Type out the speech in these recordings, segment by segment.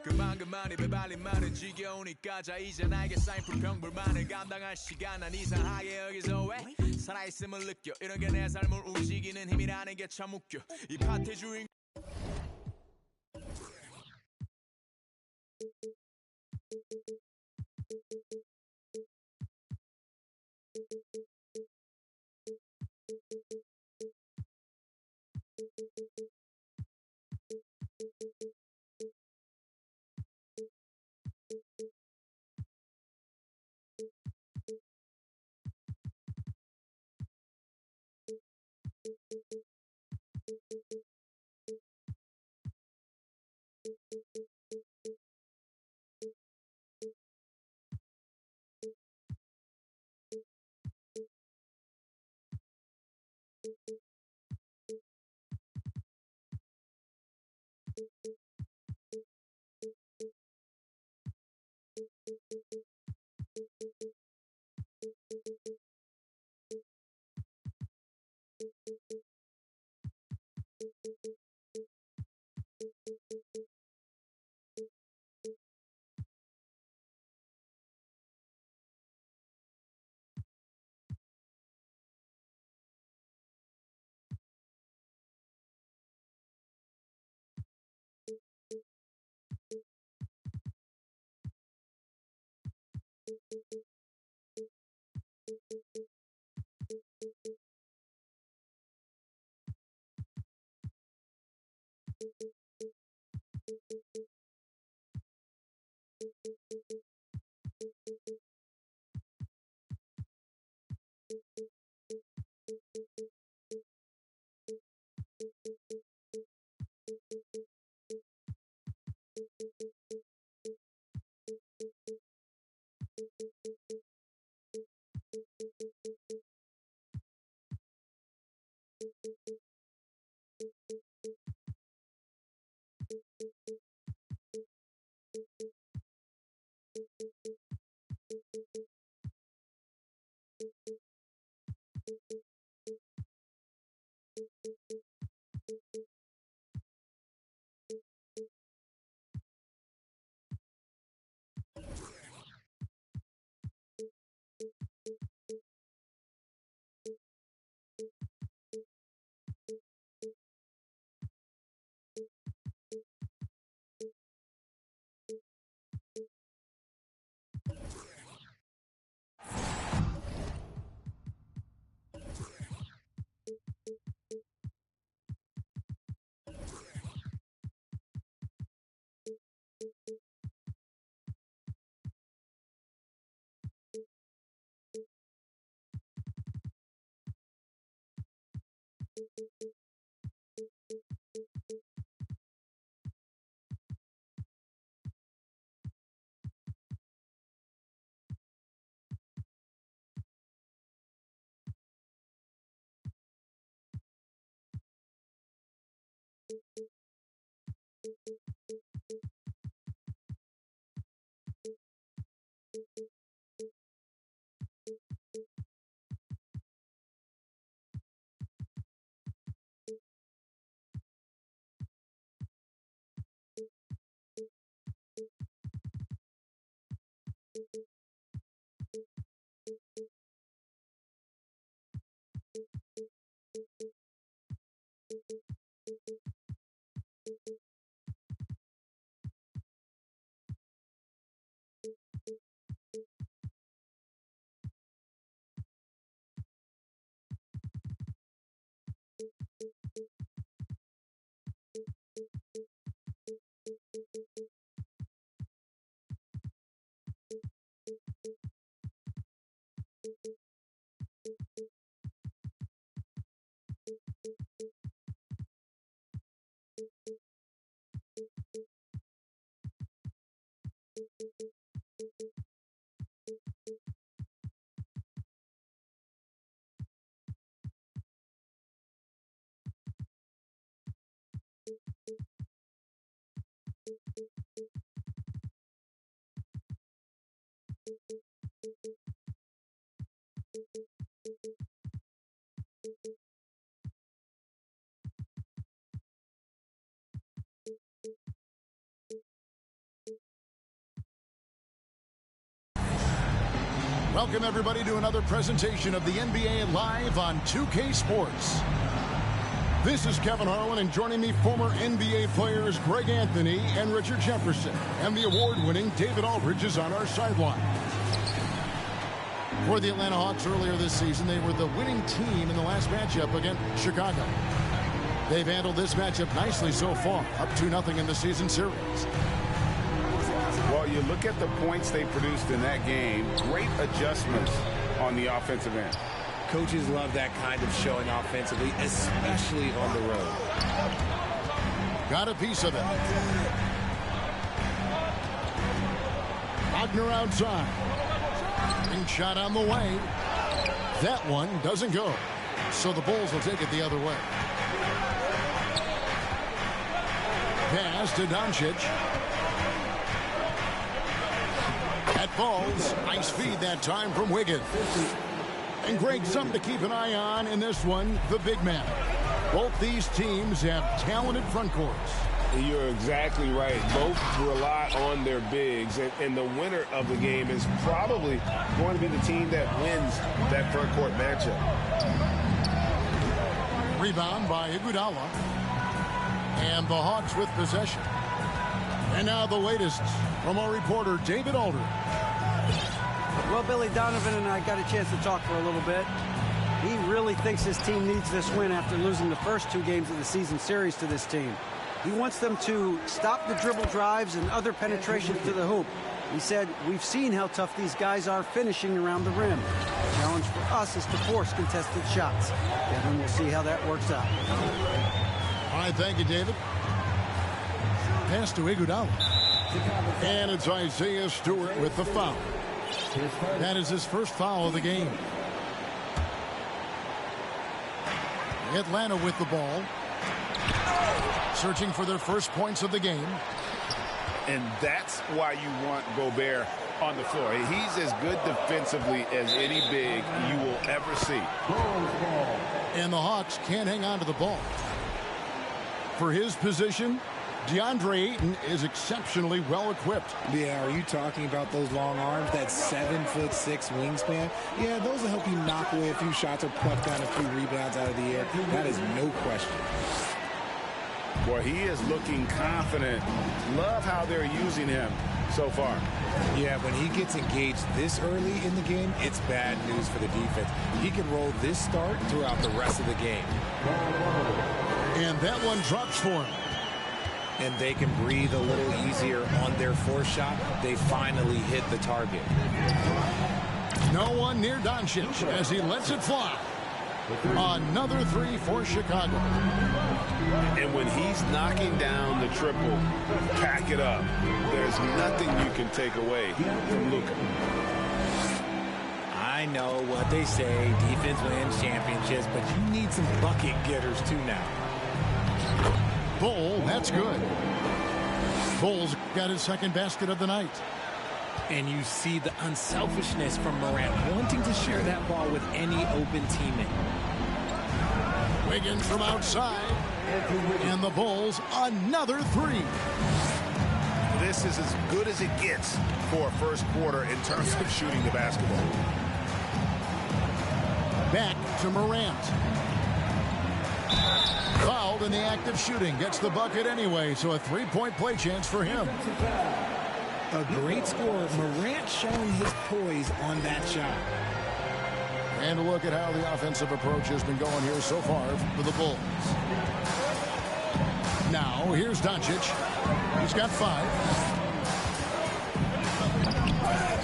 그만이 배발린 말은 지겨우니까 자 이제 나에게 쌓인 불평불만을 감당할 시간 난 이상하게 여기서 왜 살아있음을 느껴 이런 게 내 삶을 움직이는 힘이라는 게 참 웃겨 이 파티 주인 Welcome, everybody, to another presentation of the NBA Live on 2K Sports. This is Kevin Harlan, and joining me, former NBA players Greg Anthony and Richard Jefferson. And the award-winning David Aldridge is on our sideline. For the Atlanta Hawks earlier this season, they were the winning team in the last matchup against Chicago. They've handled this matchup nicely so far, up 2-0 in the season series. Well, you look at the points they produced in that game, great adjustments on the offensive end. Coaches love that kind of showing offensively, especially on the road. Got a piece of it. Wagner outside. Big shot on the way. That one doesn't go. So the Bulls will take it the other way. Pass to Doncic. That falls. Nice feed that time from Wiggins. And Greg, something to keep an eye on in this one, the big man. Both these teams have talented front courts. You're exactly right. Both rely on their bigs, and the winner of the game is probably going to be the team that wins that front court matchup. Rebound by Iguodala. And the Hawks with possession. And now the latest from our reporter, David Aldridge. Well, Billy Donovan and I got a chance to talk for a little bit. He really thinks his team needs this win after losing the first 2 games of the season series to this team. He wants them to stop the dribble drives and other penetrations to the hoop. He said, we've seen how tough these guys are finishing around the rim. The challenge for us is to force contested shots. And then we'll see how that works out. All right, thank you, David. Pass to Iguodala. And it's Isaiah Stewart with the foul. That is his first foul of the game. Atlanta with the ball. Searching for their first points of the game. And that's why you want Gobert on the floor. He's as good defensively as any big you will ever see. And the Hawks can't hang on to the ball. For his position, DeAndre Ayton is exceptionally well equipped. Yeah, are you talking about those long arms, that 7'6" wingspan? Yeah, those will help you knock away a few shots or pluck down a few rebounds out of the air. That is no question. Boy, he is looking confident. Love how they're using him so far. Yeah, when he gets engaged this early in the game, it's bad news for the defense. He can roll this start throughout the rest of the game. And that one drops for him. And they can breathe a little easier on their fourth shot. They finally hit the target. No one near Doncic as he lets it fly. Another 3 for Chicago. And when he's knocking down the triple, pack it up. There's nothing you can take away from Luka. I know what they say, defense wins championships, but you need some bucket getters too now. Bull, that's good. Bull's got his second basket of the night. And you see the unselfishness from Morant, wanting to share that ball with any open teammate. Wiggins from outside. And the Bulls, another 3. This is as good as it gets for a first quarter in terms of shooting the basketball. Back to Morant. Fouled in the act of shooting. Gets the bucket anyway, so a 3-point play chance for him. A great scorer. Morant showing his poise on that shot. And a look at how the offensive approach has been going here so far for the Bulls. Now, here's Doncic. He's got 5.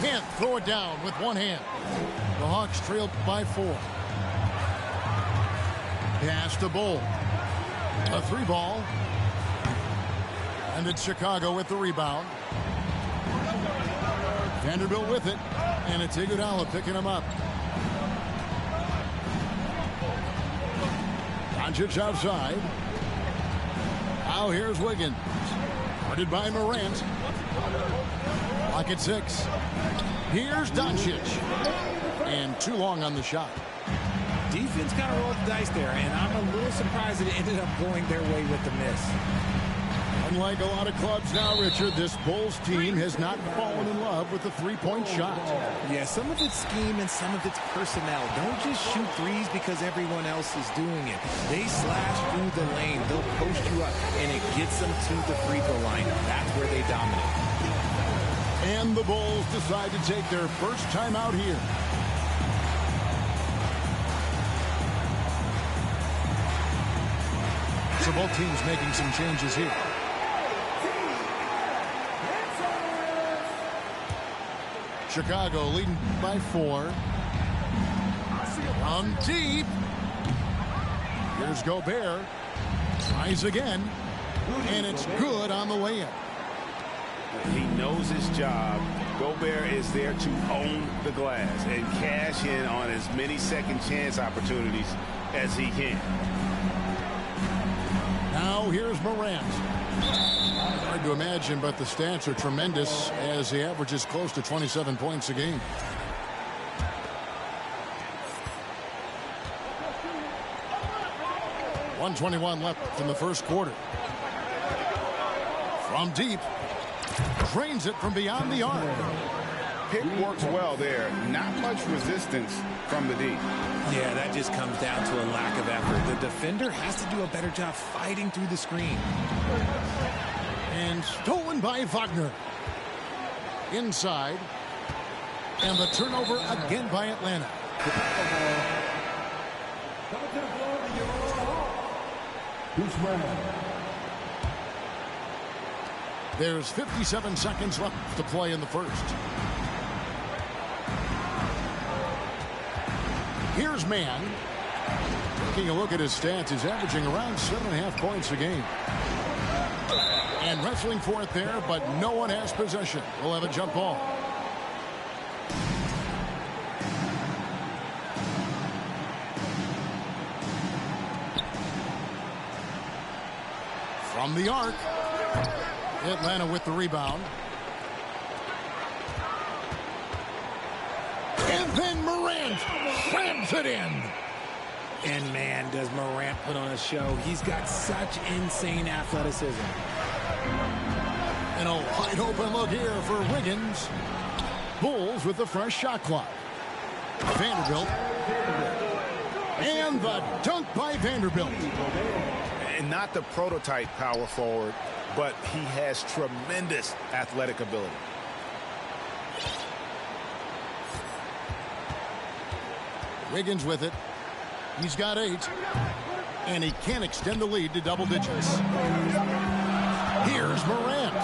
Can't throw it down with one hand. The Hawks trail by 4. Pass to Bull. A 3-ball. And it's Chicago with the rebound. Vanderbilt with it. And it's Iguodala picking him up. Doncic outside. Now here's Wiggins. Guarded by Morant. Clock at 6. Here's Doncic. And too long on the shot. Defense kind of rolled the dice there, and I'm a little surprised that it ended up going their way with the miss. Unlike a lot of clubs now, Richard, this Bulls team has not fallen in love with the three-point shot. Yeah, some of it's scheme and some of it's personnel. Don't just shoot threes because everyone else is doing it. They slash through the lane. They'll post you up, and it gets them to the free throw line. That's where they dominate. And the Bulls decide to take their first time out here. So both teams making some changes here. Chicago leading by 4. From deep. Here's Gobert. Tries again. And it's good on the way in. He knows his job. Gobert is there to own the glass and cash in on as many second chance opportunities as he can. Now here's Morant. Hard to imagine, but the stats are tremendous as he averages close to 27 points a game. .121 left in the first quarter. From deep. Drains it from beyond the arc. Pick works well there. Not much resistance from the D. Yeah, that just comes down to a lack of effort. The defender has to do a better job fighting through the screen. And stolen by Wagner. Inside. And the turnover again by Atlanta. There's 57 seconds left to play in the first. Here's Mann. Taking a look at his stats, he's averaging around 7.5 points a game. And wrestling for it there, but no one has possession. We'll have a jump ball. From the arc. Atlanta with the rebound. And then Morant slams it in. And man, does Morant put on a show. He's got such insane athleticism. And a wide open look here for Wiggins. Bulls with the fresh shot clock. Vanderbilt. And the dunk by Vanderbilt. And not the prototype power forward, but he has tremendous athletic ability. Wiggins with it. He's got 8. And he can't extend the lead to double digits. Here's Morant.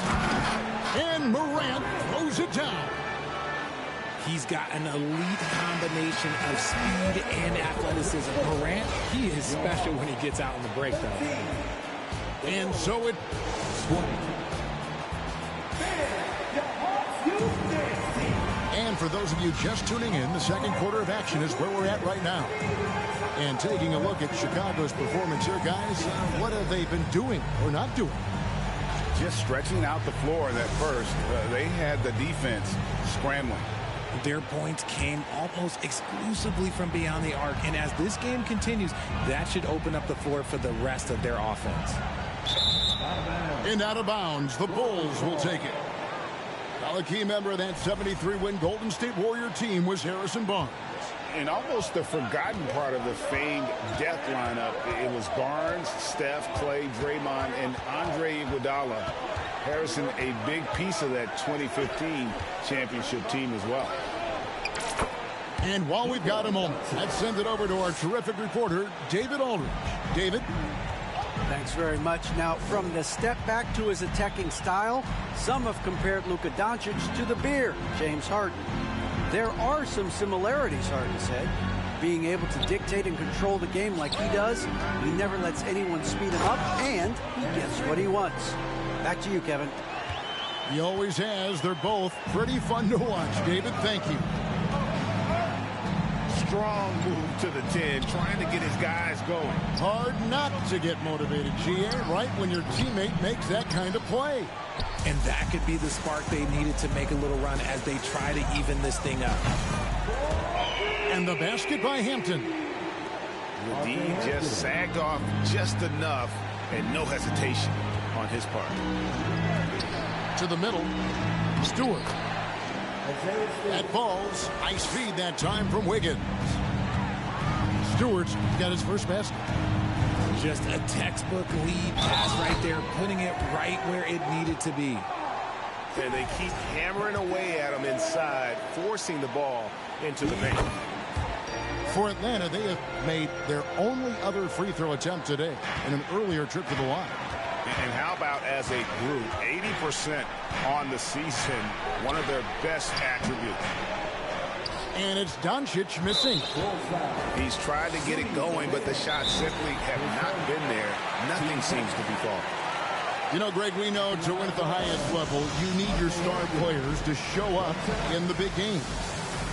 And Morant throws it down. He's got an elite combination of speed and athleticism. Morant, he is special when he gets out in the break, though. And so it... And for those of you just tuning in, the second quarter of action is where we're at right now. And taking a look at Chicago's performance here, guys, what have they been doing or not doing? Just stretching out the floor in that first. They had the defense scrambling. Their points came almost exclusively from beyond the arc. And as this game continues, that should open up the floor for the rest of their offense. And out of bounds, the Bulls will take it. Now a key member of that 73-win Golden State Warrior team was Harrison Barnes. And almost the forgotten part of the famed death lineup, it was Barnes, Steph, Clay, Draymond, and Andre Iguodala. Harrison, a big piece of that 2015 championship team as well. And while we've got a moment, let's send it over to our terrific reporter, David Aldridge. David? Thanks very much. Now, from the step back to his attacking style, some have compared Luka Doncic to the bear, James Harden. There are some similarities, Harden said. Being able to dictate and control the game like he does, he never lets anyone speed him up, and he gets what he wants. Back to you, Kevin. He always has. They're both pretty fun to watch. David, thank you. Strong move to the 10, trying to get his guys going. Hard not to get motivated, GA, right when your teammate makes that kind of play. And that could be the spark they needed to make a little run as they try to even this thing up. And the basket by Hampton. The D just sagged off just enough and no hesitation on his part. To the middle. Stewart. That falls. Nice feed that time from Wiggins. Stewart's got his first basket. Just a textbook lead pass right there, putting it right where it needed to be. And they keep hammering away at him inside, forcing the ball into the paint. For Atlanta, they have made their only other free throw attempt today in an earlier trip to the line. And how about as a group, 80% on the season, one of their best attributes. And it's Doncic missing. He's tried to get it going, but the shots simply have not been there. Nothing seems to be falling. You know, Greg, we know to win at the highest level, you need your star players to show up in the big game.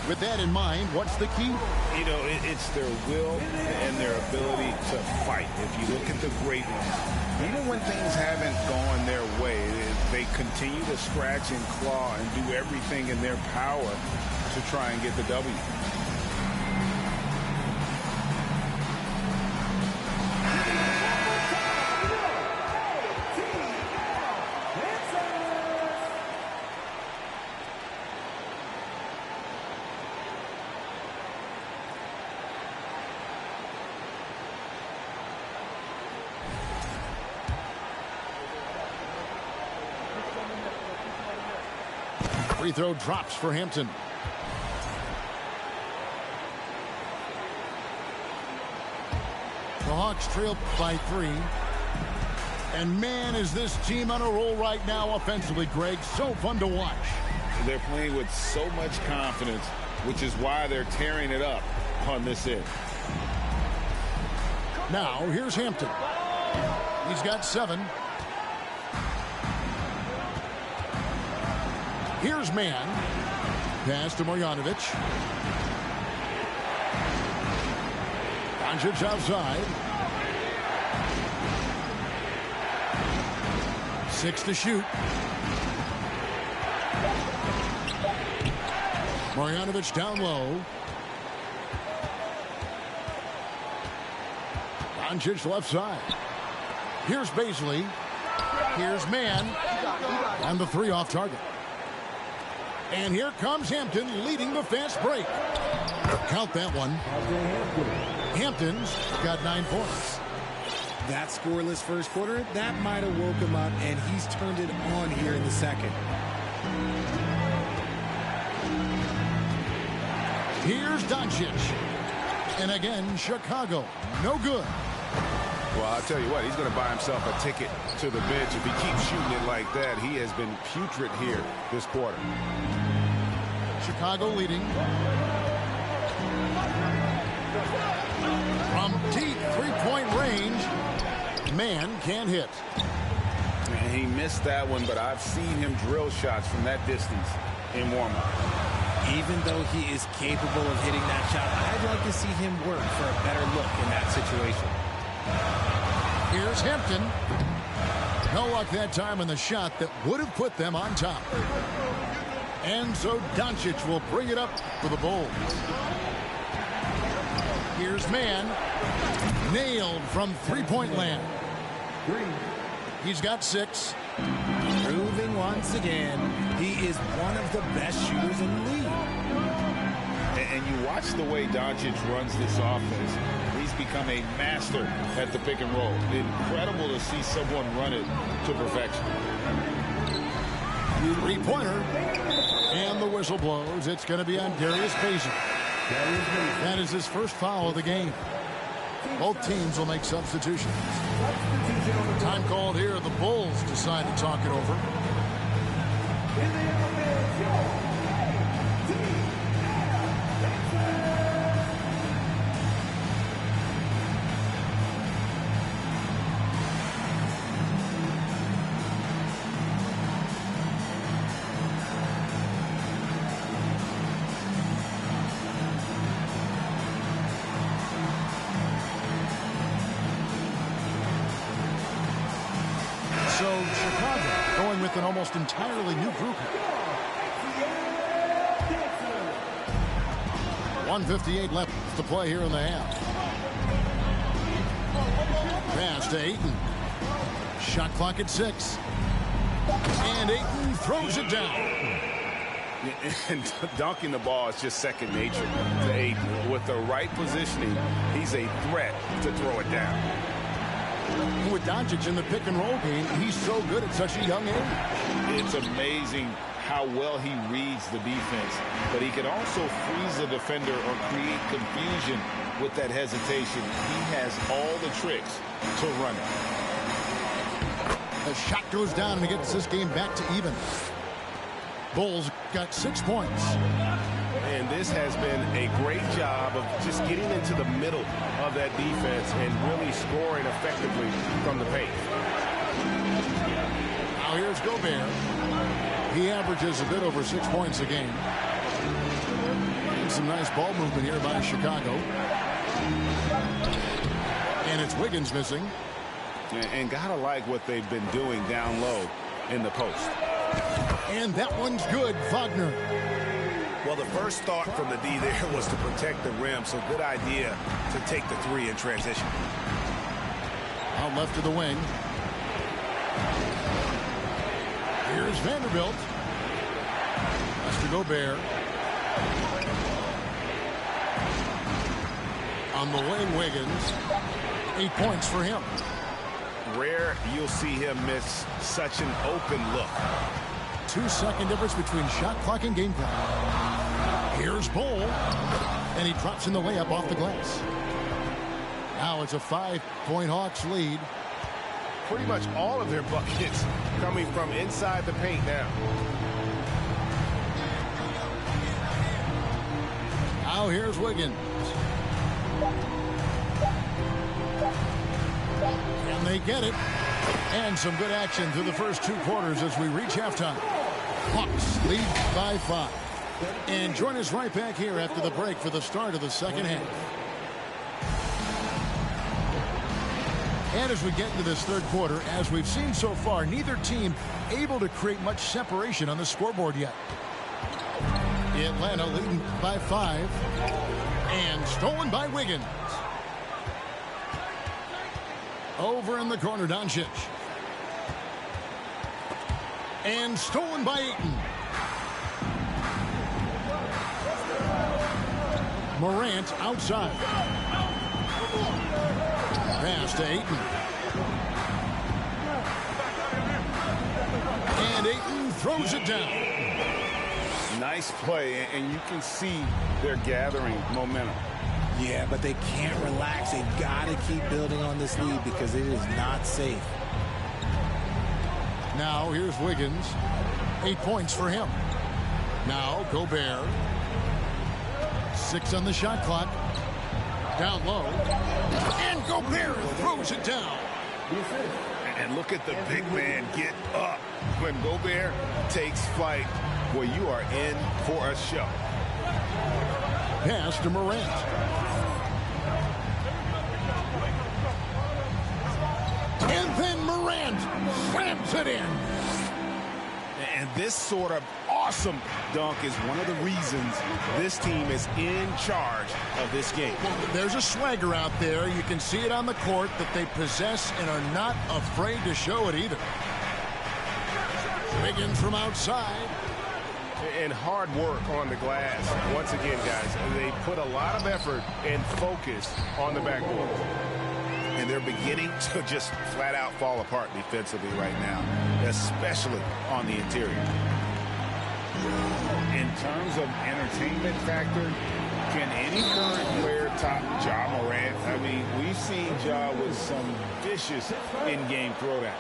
With that in mind, what's the key? You know, it's their will and their ability to fight. If you look at the great ones, even when things haven't gone their way, they continue to scratch and claw and do everything in their power to try and get the W. Free throw drops for Hampton. The Hawks trail by 3. And man, is this team on a roll right now offensively, Greg. So fun to watch. They're playing with so much confidence, which is why they're tearing it up on this end. Now, here's Hampton. He's got 7. Here's Man. Pass to Marjanovic. Doncic outside. 6 to shoot. Marjanovic down low. Doncic left side. Here's Baisley. Here's Man. And the 3 off target. And here comes Hampton leading the fast break. Count that one. Hampton's got 9 points. That scoreless first quarter, that might have woke him up, and he's turned it on here in the second. Here's Doncic. And again, Chicago. No good. Well, I'll tell you what, he's going to buy himself a ticket to the bench. If he keeps shooting it like that, he has been putrid here this quarter. Chicago leading. From deep three-point range, Man can't hit. And he missed that one, but I've seen him drill shots from that distance in warm-up. Even though he is capable of hitting that shot, I'd like to see him work for a better look in that situation. Here's Hampton. No luck that time on the shot that would have put them on top. And so Doncic will bring it up for the Bulls. Here's Man. Nailed from three-point land. He's got 6. Proving once again, he is one of the best shooters in the league. And you watch the way Doncic runs this offense. He's become a master at the pick and roll. Incredible to see someone run it to perfection. Three-pointer. And the whistle blows. It's going to be on Darius Baisley. That is his first foul of the game. Both teams will make substitutions. Time called here. The Bulls decide to talk it over. So Chicago going with an almost entirely new group. 1:58 left to play here in the half. Pass to Ayton. Shot clock at 6. And Ayton throws it down. And dunking the ball is just second nature to Ayton. With the right positioning, he's a threat to throw it down. With Doncic in the pick and roll game, he's so good at such a young age. It's amazing how well he reads the defense, but he can also freeze the defender or create confusion with that hesitation. He has all the tricks to run it. The shot goes down and he gets this game back to even. Bulls got 6 points. And this has been a great job of just getting into the middle of that defense and really scoring effectively from the paint. Now here's Gobert. He averages a bit over 6 points a game. And some nice ball movement here by Chicago. And it's Wiggins missing. And gotta like what they've been doing down low in the post. And that one's good, Wagner. Well, the first thought from the D there was to protect the rim, so good idea to take the 3 in transition. Out left to the wing. Here's Vanderbilt. That's to Gobert. On the wing, Wiggins. 8 points for him. Rare you'll see him miss such an open look. 2-second difference between shot clock and game clock. Here's Bull. And he drops in the layup off the glass. Now it's a 5-point Hawks lead. Pretty much all of their buckets coming from inside the paint now. Now here's Wiggins. And they get it. And some good action through the first 2 quarters as we reach halftime. Hawks lead by 5. And join us right back here after the break for the start of the second half. And as we get into this third quarter, as we've seen so far, neither team able to create much separation on the scoreboard yet. Atlanta leading by 5. And stolen by Wiggins. Over in the corner, Doncic. And stolen by Ayton. Morant outside. Pass to Ayton. And Ayton throws it down. Nice play, and you can see they're gathering momentum. Yeah, but they can't relax. They've got to keep building on this lead because it is not safe. Now here's Wiggins. 8 points for him. Now Gobert. 6 on the shot clock. Down low. And Gobert throws it down. And look at the big man get up. When Gobert takes flight, well, you are in for a show. Pass to Morant. And then Morant slams it in. And this sort of awesome dunk is one of the reasons this team is in charge of this game. There's a swagger out there. You can see it on the court that they possess and are not afraid to show it either. Wiggins from outside. And hard work on the glass. Once again, guys, they put a lot of effort and focus on the backboard. And they're beginning to just flat out fall apart defensively right now, especially on the interior. In terms of entertainment factor, can any current player top Ja Morant? I mean, we've seen Ja with some vicious in-game throwdown.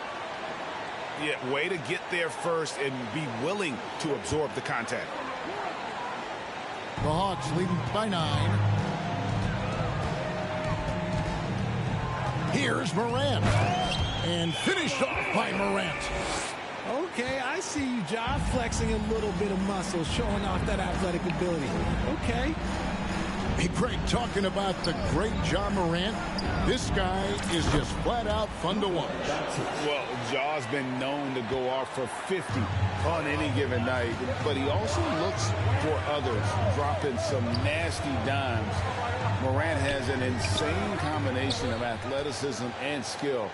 Yeah, way to get there first and be willing to absorb the contact. The Hawks leading by 9. Here's Morant. And finished off by Morant. Okay, I see you, Ja, flexing a little bit of muscle, showing off that athletic ability. Okay. Hey, Greg, talking about the great Ja Morant, this guy is just flat out fun to watch. Well, Ja's been known to go off for 50 on any given night, but he also looks for others, dropping some nasty dimes. Morant has an insane combination of athleticism and skill.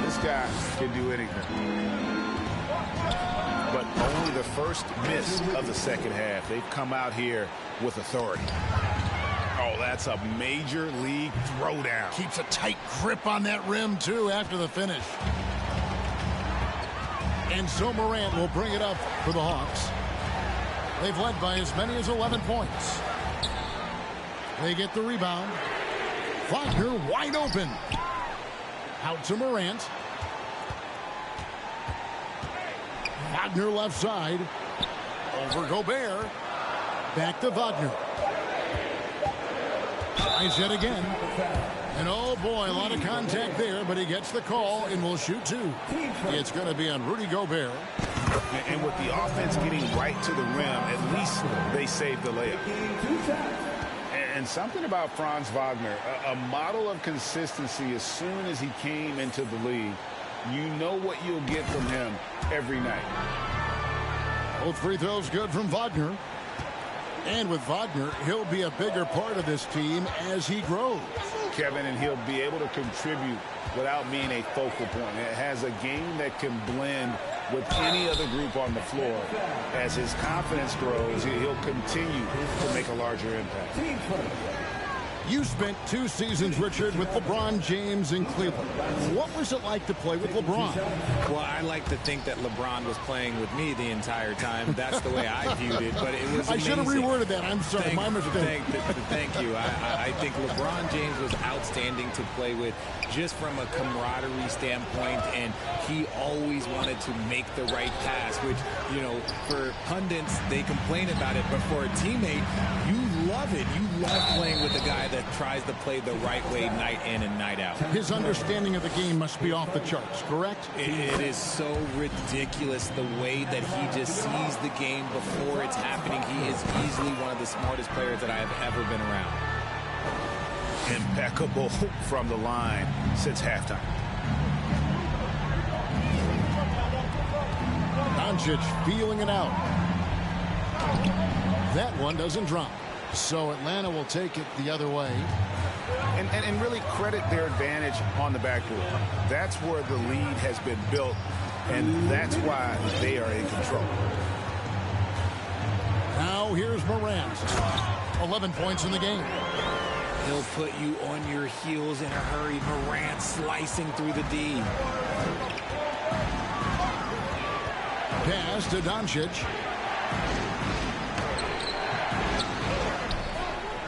This guy can do anything. But only the first miss of the second half. They've come out here with authority. Oh, that's a major league throwdown. Keeps a tight grip on that rim, too, after the finish. And so Morant will bring it up for the Hawks. They've led by as many as 11 points. They get the rebound. Wagner wide open. Out to Morant. Wagner left side. Over Gobert. Back to Wagner. Tries it again. And oh boy, a lot of contact there, but he gets the call and will shoot two. It's going to be on Rudy Gobert. And with the offense getting right to the rim, at least they saved the layup. And something about Franz Wagner, a model of consistency as soon as he came into the league. You know what you'll get from him every night. Both free throws good from Wagner. And with Wagner, he'll be a bigger part of this team as he grows. Kevin, and he'll be able to contribute without being a focal point. It has a game that can blend with any other group on the floor. As his confidence grows, he'll continue to make a larger impact. You spent 2 seasons, Richard, with LeBron James in Cleveland. What was it like to play with LeBron? Well, I like to think that LeBron was playing with me the entire time. That's the way I viewed it, but it was amazing. I should have reworded that. I'm sorry, my mistake. Thank you. I think LeBron James was outstanding to play with just from a camaraderie standpoint, and he always wanted to make the right pass, which, you know, for pundits, they complain about it, but for a teammate, you love it. You love playing with a guy that tries to play the right way night in and night out. His understanding of the game must be off the charts, correct? It is so ridiculous the way that he just sees the game before it's happening. He is easily one of the smartest players that I have ever been around. Impeccable from the line since halftime. Doncic feeling it out. That one doesn't drop. So Atlanta will take it the other way. And really credit their advantage on the backboard. That's where the lead has been built, and that's why they are in control. Now here's Morant. 11 points in the game. He'll put you on your heels in a hurry. Morant slicing through the D. Pass to Doncic.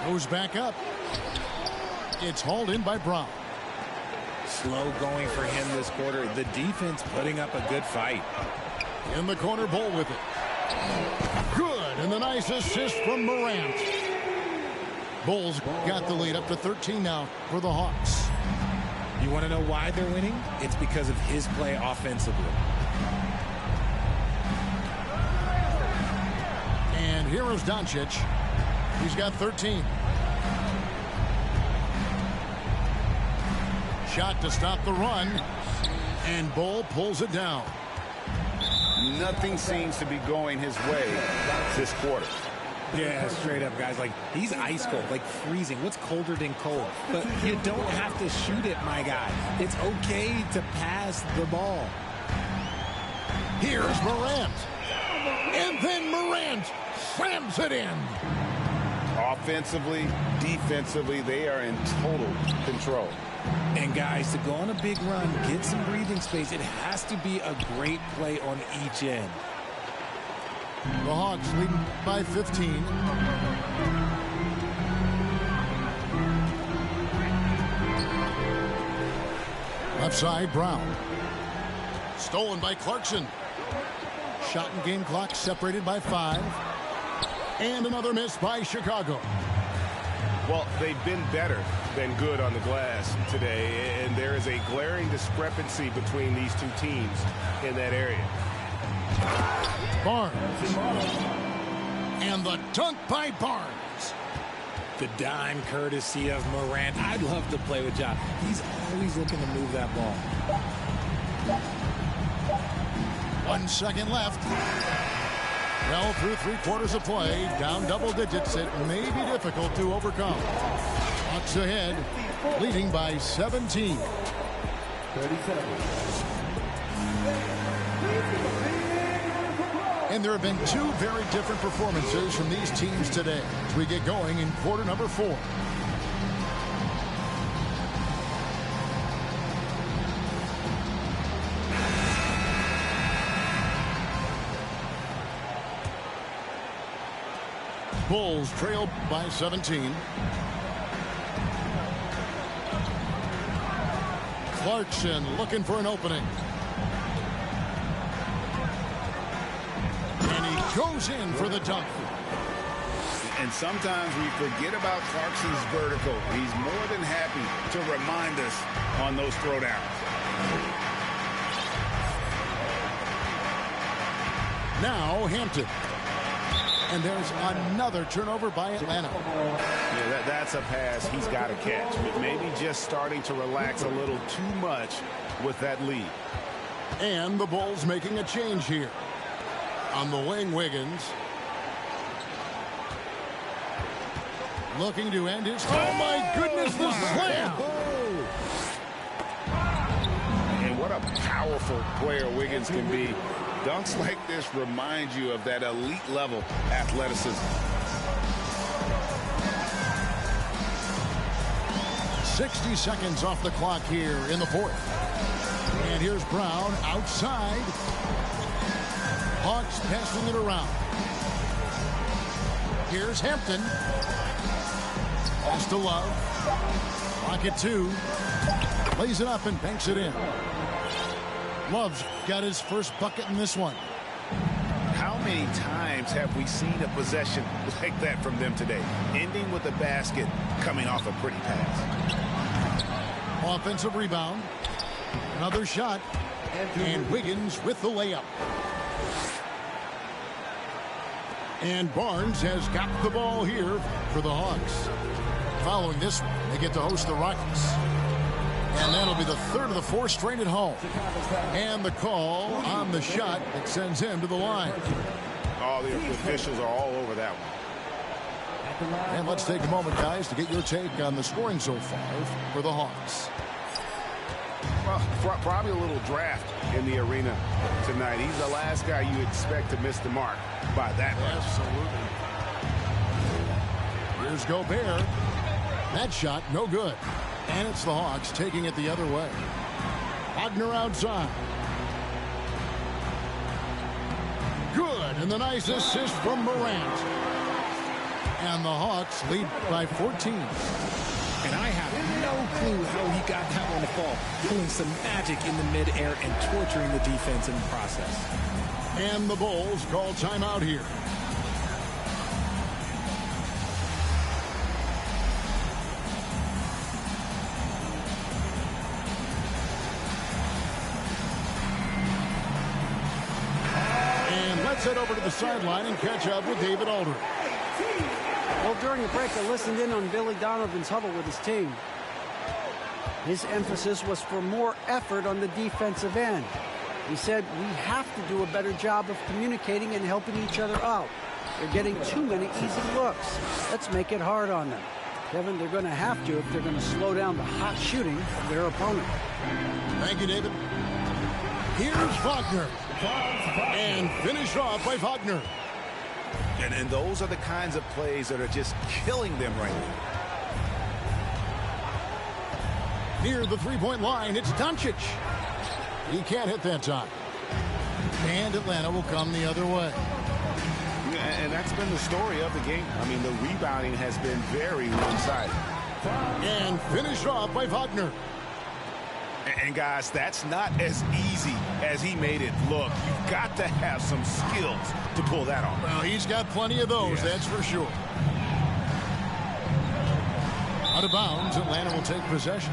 Goes back up. It's hauled in by Brown. Slow going for him this quarter. The defense putting up a good fight. In the corner, Bull with it. Good, and the nice assist from Morant. Bulls got the lead up to 13 now for the Hawks. You want to know why they're winning? It's because of his play offensively. And here is Doncic. He's got 13. Shot to stop the run. And Bull pulls it down. Nothing seems to be going his way this quarter. Yeah, straight up, guys. Like, he's ice cold, like freezing. What's colder than cold? But you don't have to shoot it, my guy. It's okay to pass the ball. Here's Morant. And then Morant slams it in. Offensively, defensively, they are in total control. And guys, to go on a big run, get some breathing space, it has to be a great play on each end. The Hawks leading by 15. Left side, Brown. Stolen by Clarkson. Shot and game clock separated by 5. And another miss by Chicago. Well, they've been better than good on the glass today, and there is a glaring discrepancy between these two teams in that area. Barnes. And the dunk by Barnes. The dime courtesy of Morant. I'd love to play with Ja. He's always looking to move that ball. 1 second left. Well, through 3/4 of play, down double digits, it may be difficult to overcome. Hawks ahead, leading by 17. 37. And there have been two very different performances from these teams today as we get going in quarter number 4. Bulls trail by 17. Clarkson looking for an opening. And he goes in for the dunk. And sometimes we forget about Clarkson's vertical. He's more than happy to remind us on those throwdowns. Now Hampton. And there's another turnover by Atlanta. Yeah, that's a pass he's got to catch. But maybe just starting to relax a little too much with that lead. And the Bulls making a change here. On the wing, Wiggins. Looking to end his... Oh, my goodness, the slam! And what a powerful player Wiggins can be. Dunks like this remind you of that elite level athleticism. 60 seconds off the clock here in the 4th. And here's Brown outside. Hawks passing it around. Here's Hampton. Pass to Love. Rocket 2. Lays it up and banks it in. Love's got his first bucket in this one. How many times have we seen a possession like that from them today? Ending with a basket, coming off a pretty pass. Offensive rebound. Another shot. And Wiggins with the layup. And Barnes has got the ball here for the Hawks. Following this one, they get to host the Rockets. And that'll be the third of the 4 straight at home. And the call on the shot that sends him to the line. Oh, the officials are all over that one. And let's take a moment, guys, to get your take on the scoring so far for the Hawks. Well, probably a little draft in the arena tonight. He's the last guy you expect to miss the mark by that much. Absolutely. Here's Gobert. That shot, no good. And it's the Hawks taking it the other way. Wagner outside. Good, and the nice assist from Morant. And the Hawks lead by 14. And I have no clue how he got that one to fall. Pulling some magic in the midair and torturing the defense in the process. And the Bulls call timeout here. Let's head over to the sideline and catch up with David Aldridge. Well, during the break, I listened in on Billy Donovan's huddle with his team. His emphasis was for more effort on the defensive end. He said, we have to do a better job of communicating and helping each other out. They're getting too many easy looks. Let's make it hard on them. Kevin, they're going to have to if they're going to slow down the hot shooting of their opponent. Thank you, David. Here's Wagner. And finished off by Wagner. And those are the kinds of plays that are just killing them right now. Near the three-point line, it's Doncic. He can't hit that time. And Atlanta will come the other way. And that's been the story of the game. I mean, the rebounding has been very one-sided. And finished off by Wagner. And guys, that's not as easy as he made it look. You've got to have some skills to pull that off. Well, he's got plenty of those, that's for sure. Out of bounds, Atlanta will take possession.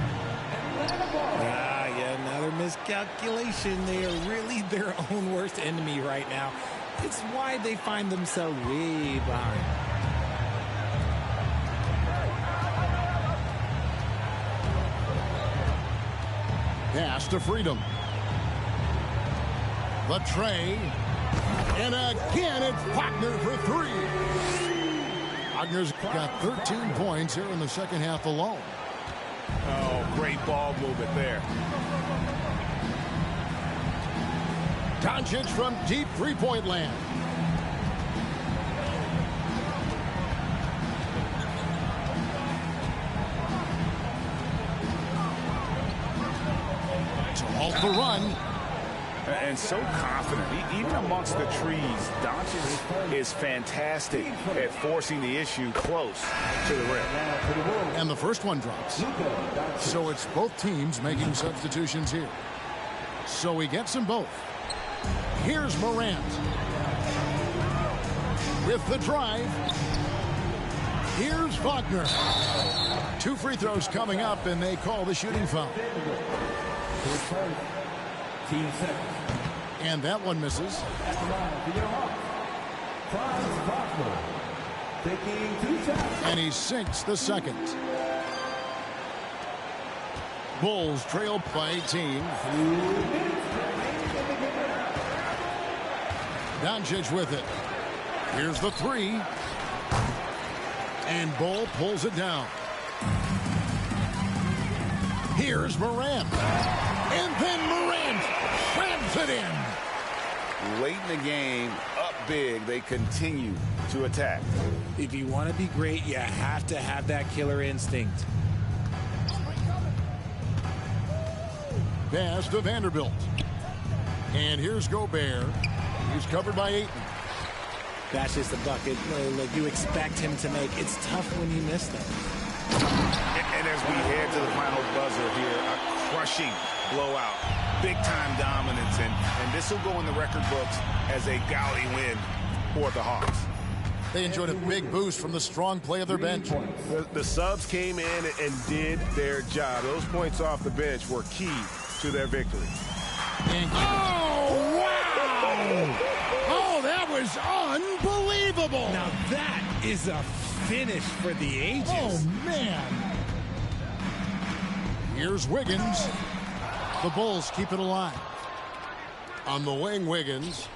Another miscalculation. They are really their own worst enemy right now. It's why they find themselves way behind. Pass to Freedom. The tray. And again, it's Wagner for three. Wagner's got 13 points here in the second half alone. Oh, great ball movement there. Doncic from deep three-point land. To halt the run. And so confident. Even amongst the trees, Doncic is fantastic at forcing the issue close to the rim. And the first one drops. So it's both teams making substitutions here. So he gets them both. Here's Morant. With the drive. Here's Wagner. 2 free throws coming up, and they call the shooting foul. And that one misses. And he sinks the second. Bulls trail by 18. Doncic with it. Here's the three. And Bull pulls it down. Here's Morant. And then Morant slams it in. Late in the game, up big, they continue to attack. If you want to be great, you have to have that killer instinct. Pass to Vanderbilt. And here's Gobert. He's covered by Ayton. That's just a bucket like you expect him to make. It's tough when you miss them. And as we head to the final buzzer here, a crushing blowout. Big-time dominance, and this will go in the record books as a gaudy win for the Hawks. They enjoyed a big boost from the strong play of their bench. The subs came in and did their job. Those points off the bench were key to their victory. Oh, wow! Oh, that was unbelievable! Now that is a finish for the ages. Oh, man! Here's Wiggins. The Bulls keep it alive. On the wing, Wiggins.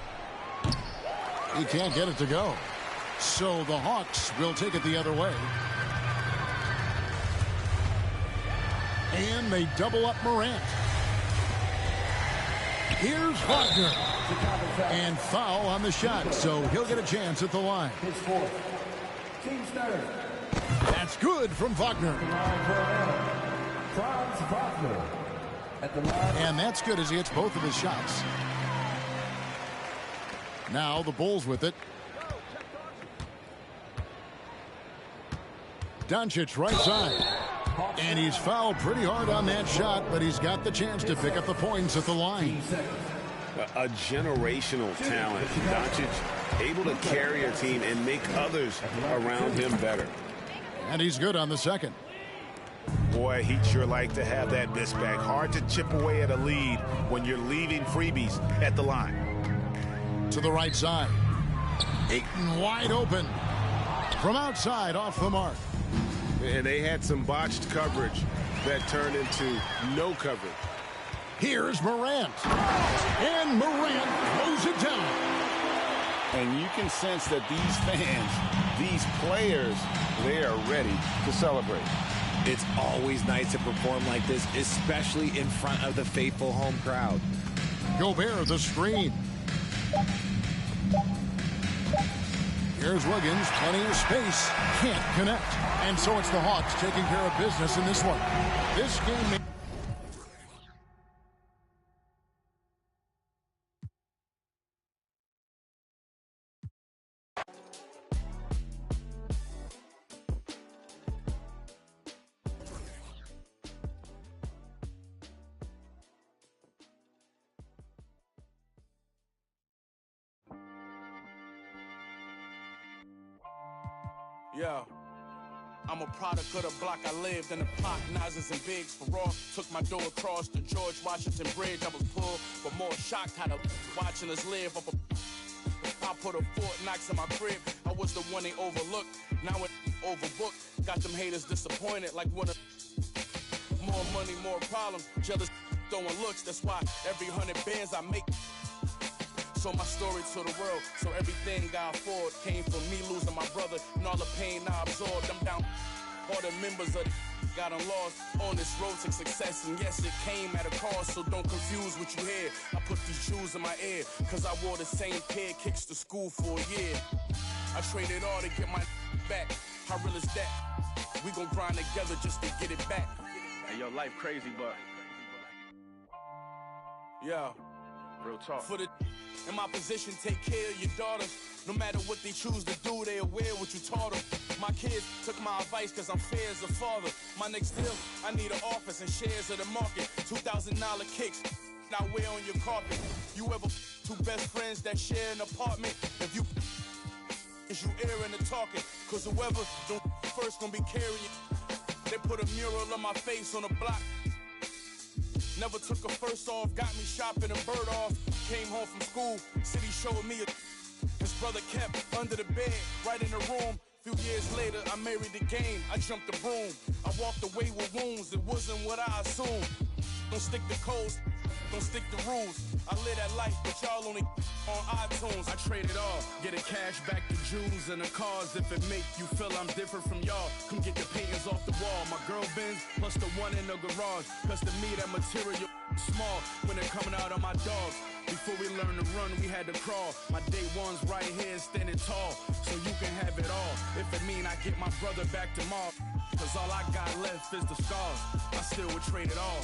He can't get it to go. So the Hawks will take it the other way. And they double up Morant. Here's Wagner. And foul on the shot, so he'll get a chance at the line. That's good from Wagner. And that's good as he hits both of his shots. Now the Bulls with it. Doncic right side. And he's fouled pretty hard on that shot, but he's got the chance to pick up the points at the line. A generational talent. Doncic able to carry a team and make others around him better. And he's good on the second. Boy, he'd sure like to have that miss back. Hard to chip away at a lead when you're leaving freebies at the line. To the right side. Ayton wide open. From outside, off the mark. And they had some botched coverage that turned into no coverage. Here's Morant. And Morant throws it down. And you can sense that these fans, these players, they are ready to celebrate. It's always nice to perform like this, especially in front of the faithful home crowd. Gobert the screen. Here's Wiggins, plenty of space, can't connect. And so it's the Hawks taking care of business in this one. This game... Yeah, I'm a product of the block I lived in. The block, Nazis and Biggs for raw. Took my door across the George Washington Bridge. I was pulled, but more shocked how the watching us live up a... I put a Fort Knox in my crib. I was the one they overlooked. Now it overbooked. Got them haters disappointed like when a... More money, more problems. Jealous throwing looks. That's why every 100 bands I make. So my story to the world. So everything I afford came from me losing my brother and all the pain I absorbed. I'm down. All the members of the got lost on this road to success, and yes, it came at a cost, so don't confuse what you hear. I put these shoes in my ear, cause I wore the same pair of kicks to school for a year. I traded all to get my back. How real is that? We gon' grind together just to get it back. Hey, yo, life crazy, but yeah, real talk. For the in my position, take care of your daughters. No matter what they choose to do, they aware what you taught them. My kids took my advice cause I'm fair as a father. My next deal, I need an office and shares of the market. $2,000 kicks, I wear on your carpet. You ever two best friends that share an apartment? If you is you airing and talking, cause whoever don't first gonna be carrying. They put a mural on my face on a block. Never took a first off, got me shopping and bird off. Came home from school, city showed me his brother kept under the bed, right in the room. Few years later, I married the game, I jumped the broom. I walked away with wounds, it wasn't what I assumed. Don't stick to codes, don't stick to rules. I live that life, but y'all only on iTunes. I trade it all, get a cash back to Jews and the cars if it make you feel I'm different from y'all. Come get the paintings off the wall. My girl Benz plus the one in the garage. Cause to me that material small when they're coming out on my dogs. Before we learned to run, we had to crawl. My day one's right here standing tall, so you can have it all. If it mean I get my brother back tomorrow, cause all I got left is the scars. I still would trade it all.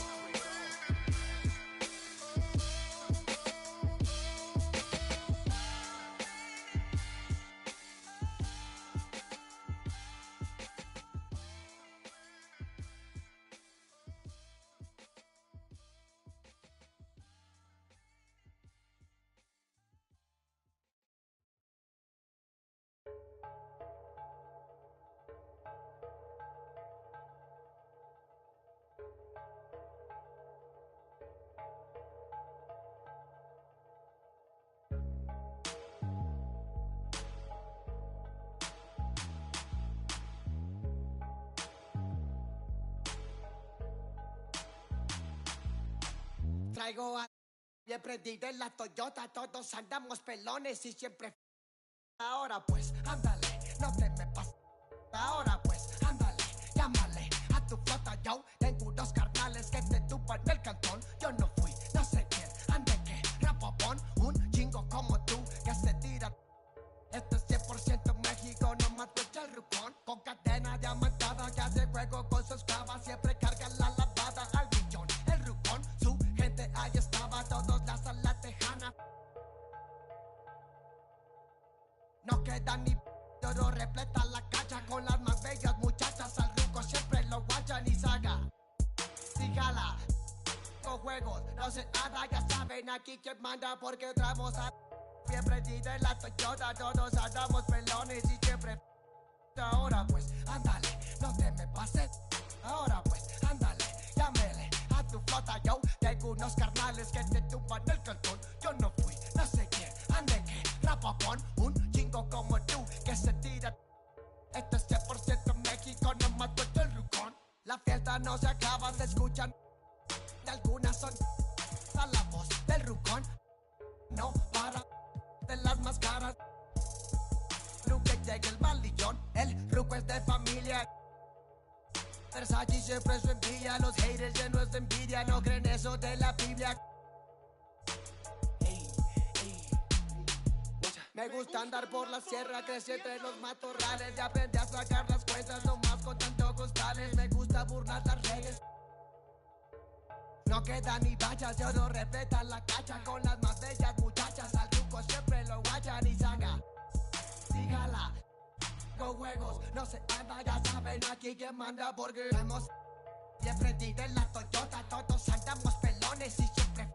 Traigo a... Y prendida en la Toyota, todos andamos pelones y siempre... Ahora pues, ándale, no te me pases. Ahora pues, ándale, llámale a tu flota, yo tengo unos carnales que te tupan el cantón. Yo no fui, no sé quién, ande que rapopón, un chingo como tú que se tira. Esto es 100% México, no mato el rucón. Con cadena diamantada que hace juego con sus clavas, siempre carga la lavada al millón. El rucón, su gente ahí estaba, todos las a la tejana. No queda ni oro, repleta la cacha con las más bellas muchachas. Al ruco siempre lo guachan y saga. Sígala, con juegos, no se nada, ya saben aquí quién manda porque traemos a... Bien prendida en la Toyota, todos andamos pelones y siempre... Ahora pues, ándale, no te me pases. Ahora pues, ándale, llámele a tu flota, yo tengo unos carnales que te tumban el cantón. Yo no fui, no sé quién, ande que rapapón, un chingo como tú que se tira. Esto es 100% México, no mato el rucón. La fiesta no se acaba, se escuchan. De algunas son a la voz del rucón. No para de las más caras. Nunca llega el malillón, el ruco es de familia. Versace siempre su envidia, los haters llenos de envidia, no creen eso de la Biblia. Me gusta andar por la sierra, crecí entre los matorrales y aprendí a sacar las cuentas, no más con tanto costales. Me gusta burlar las reglas. No queda ni bachas, yo no respetan la cacha con las más bellas muchachas. Al truco siempre lo guachan y saga. Sígala, con juegos, no se anda, ya saben aquí quién manda porque hemos bien prendida en la Toyota, todos andamos pelones y siempre